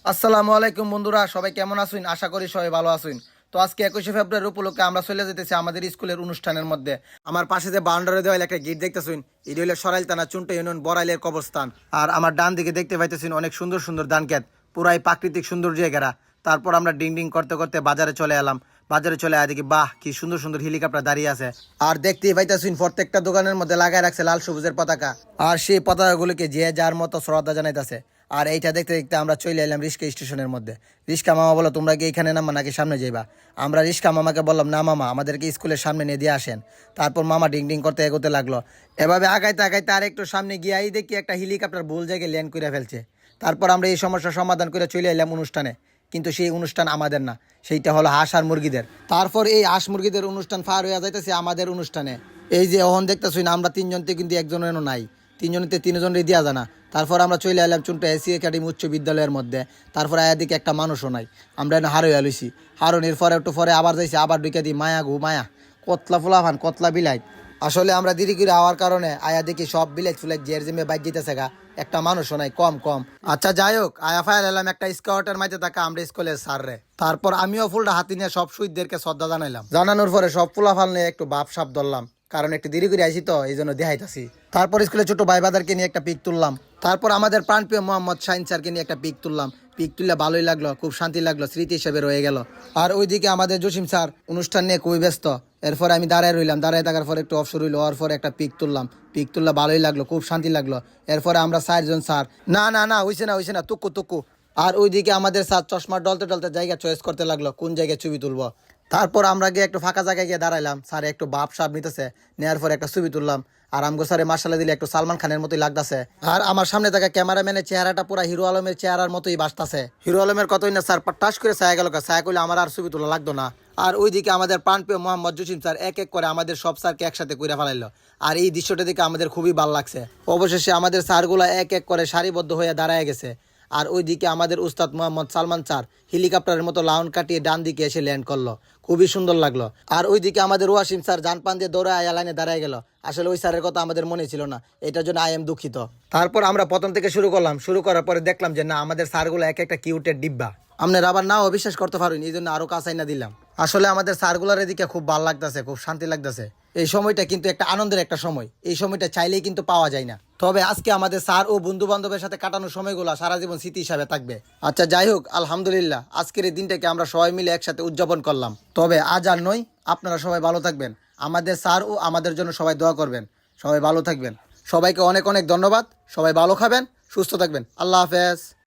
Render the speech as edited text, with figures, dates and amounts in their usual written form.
আসসালামু আলাইকুম বন্ধুরা, সবাই কেমন আছেন? আশা করি সবাই ভালো আছেন। তো আজকে 21শে ফেব্রুয়ারি উপলক্ষে আমরা চলে যেতেছি আমাদের স্কুলের অনুষ্ঠানের মধ্যে। আমার পাশে যে বাউন্ডারি দেওয়াল একটা গেট দেখতেছেন, এটি হলো সরাইল থানা চুন্টা ইউনিয়ন বড়াইলের কবরস্থান। আর আমার ডান দিকে দেখতে পাইতেছেন অনেক সুন্দর সুন্দর ধান ক্ষেত, পুরাই প্রাকৃতিক সৌন্দর্যে ঘেরা। তারপর আমরা ডিং ডিং করতে করতে বাজারে চলে এলাম। বাজারে চলে আয় দেখি বাহ কি সুন্দর সুন্দর হেলিকপ্টার দাঁড়িয়ে আছে। আর দেখতেই পাইতেছেন প্রত্যেকটা দোকানের মধ্যে লাগায় রাখছে লাল সবুজের পতাকা। আর সেই পতাকাগুলোকে যে যার মতো শ্রদ্ধা জানাইতেছে। আর এইটা দেখতে দেখতে আমরা চলে এলাম রিস্কা স্টেশনের মধ্যে। রিস্কা মামা বলো তোমরা কি এখানে নামবা নাকি সামনে যাইবা? আমরা রিস্কা মামাকে বললাম না মামা, আমাদেরকে স্কুলের সামনে নিয়ে দিয়ে আসেন। তারপর মামা ডিং ডিং করতে এগোতে লাগলো। এভাবে আগাইতে আগাইতে আর একটু সামনে গিয়ে দেখি একটা হেলিকপ্টার ভুল জায়গায় ল্যান্ড করে ফেলছে। তারপর আমরা এই সমস্যার সমাধান করে চলে এলাম অনুষ্ঠানে। কিন্তু সেই অনুষ্ঠান আমাদের না, সেইটা হলো হাঁস আর মুরগিদের। তারপর এই হাঁস মুরগিদের অনুষ্ঠান পার হয়ে যাইতেছে আমাদের অনুষ্ঠানে। এই যে ওহন দেখতেছি না, আমরা তিনজনতে কিন্তু একজনেরও নাই, তিনজনতে তিনজনের দেওয়া যায় না। তারপর আমরা চলে এলাম চুনটা এসি একাডেমি উচ্চ বিদ্যালয়ের মধ্যে। তারপর দিকে একটা মানুষও নাই, আমরা হারোয়া লইছি। হারনের পরে একটু পরে আবার যাইছি, আবার ঢুকে দিই মায়া গু মায়া, কতলা ফুলাফান কতলা বিলাই। আসলে আমরা দেরি করে হওয়ার কারণে আয়া দেখি সব বিলেজ ফুলেজ জের জিমে বাইক যেতেছে গা, একটা মানুষও নাই, কম কম। আচ্ছা যাই হোক, আয়া ফায়ার এলাম একটা স্কাউটের মাঝে থাকা আমরা স্কুলের স্যার রে। তারপর আমিও ফুলটা হাতি নিয়ে সব শহীদদেরকে শ্রদ্ধা জানাইলাম। জানানোর পরে সব ফুলাফাল নিয়ে একটু বাপ সাপ ধরলাম, কারণ একটু দেরি করে আইছি তো এই জন্য দেখাইতাছি। তারপর স্কুলে ছোট ভাই বাদারকে নিয়ে একটা পিক তুললাম। তারপর আমাদের প্রাণপ্রিয় মোহাম্মদ শাহিন স্যারকে নিয়ে একটা পিক তুললাম। পিক তুললে ভালোই লাগলো, খুব শান্তি লাগলো, স্মৃতি হিসেবে রয়ে গেল। আর ওইদিকে আমাদের জসিম স্যার অনুষ্ঠান নিয়ে খুবই ব্যস্ত। এরপর আমি দাঁড়ায় রইলাম, দাঁড়ায় থাকার পর একটু অবসর হইলো, ওর পর একটা পিক তুললাম। পিক তুললে ভালোই লাগলো, খুব শান্তি লাগলো। এরপরে আমরা 4জন স্যার, না না না হইছে না তুকু তুকু। আর ওইদিকে আমাদের স্যার চশমা ডলতে ডলতে জায়গা চয়েস করতে লাগলো কোন জায়গায় ছবি তুলবো। তারপর আমরা গিয়ে একটু ফাঁকা জায়গায় গিয়ে দাঁড়াইলাম, স্যার একটু বাপ সাপ নিতেছে, নেওয়ার পর একটা ছবি তুললাম। আর আমগো স্যারে মার্শাল্লাহ দিলে একটু সালমান খানের মতোই লাগতেছে। আর আমার সামনে থাকা ক্যামেরাম্যানের চেহারাটা পুরা হিরো আলমের চেহারার মতোই বাসতাছে। হিরো আলমের কতই না স্যার পাটাস করে ছায়া গেল, ছায়া করলে আমার আর ছবি তোলা লাগতো না। আর ওইদিকে আমাদের প্রাণপ্রিয় মোহাম্মদ জসিম স্যার এক এক করে আমাদের সব স্যারকে একসাথে কইরা ফেলাইলো। আর এই দৃশ্যটা দেখে আমাদের খুবই ভালো লাগছে। অবশেষে আমাদের স্যারগুলো এক এক করে সারিবদ্ধ হয়ে দাঁড়ায় গেছে। আর ওইদিকে আমাদের উস্তাদ মোহাম্মদ সালমান স্যার হেলিকপ্টারের মতো লাউন কাটিয়ে ডান দিকে এসে ল্যান্ড করলো, খুবই সুন্দর লাগলো। আর ওইদিকে আমাদের ওয়াসিম স্যার জানপান দিয়ে দৌড়ে আয়া লাইনে দাঁড়ায় গেল। আসলে ওই স্যারের কথা আমাদের মনে ছিল না, এটার জন্য আই এম দুঃখিত। তারপর আমরা প্রথম থেকে শুরু করলাম, শুরু করার পরে দেখলাম যে না, আমাদের স্যারগুলো এক একটা কিউটের ডিব্বা। আপনার আবার নাও বিশ্বাস করতে পারেন, এই জন্য আরো কাছাই না দিলাম। আসলে আমাদের স্যারগুলার এদিকে খুব ভালো লাগতেছে, খুব শান্তি লাগতেছে। এই সময়টা কিন্তু একটা আনন্দের একটা সময়, এই সময়টা চাইলেই কিন্তু পাওয়া যায় না। তবে আজকে আমাদের স্যার ও বন্ধু বান্ধবের সাথে কাটানোর সময়গুলো সারা জীবন স্মৃতি হিসাবে থাকবে। আচ্ছা যাই হোক, আলহামদুলিল্লাহ আজকের এই দিনটাকে আমরা সবাই মিলে একসাথে উদযাপন করলাম। তবে আজ আর নয়, আপনারা সবাই ভালো থাকবেন, আমাদের স্যার ও আমাদের জন্য সবাই দোয়া করবেন। সবাই ভালো থাকবেন, সবাইকে অনেক অনেক ধন্যবাদ। সবাই ভালো খাবেন, সুস্থ থাকবেন, আল্লাহ হাফেজ।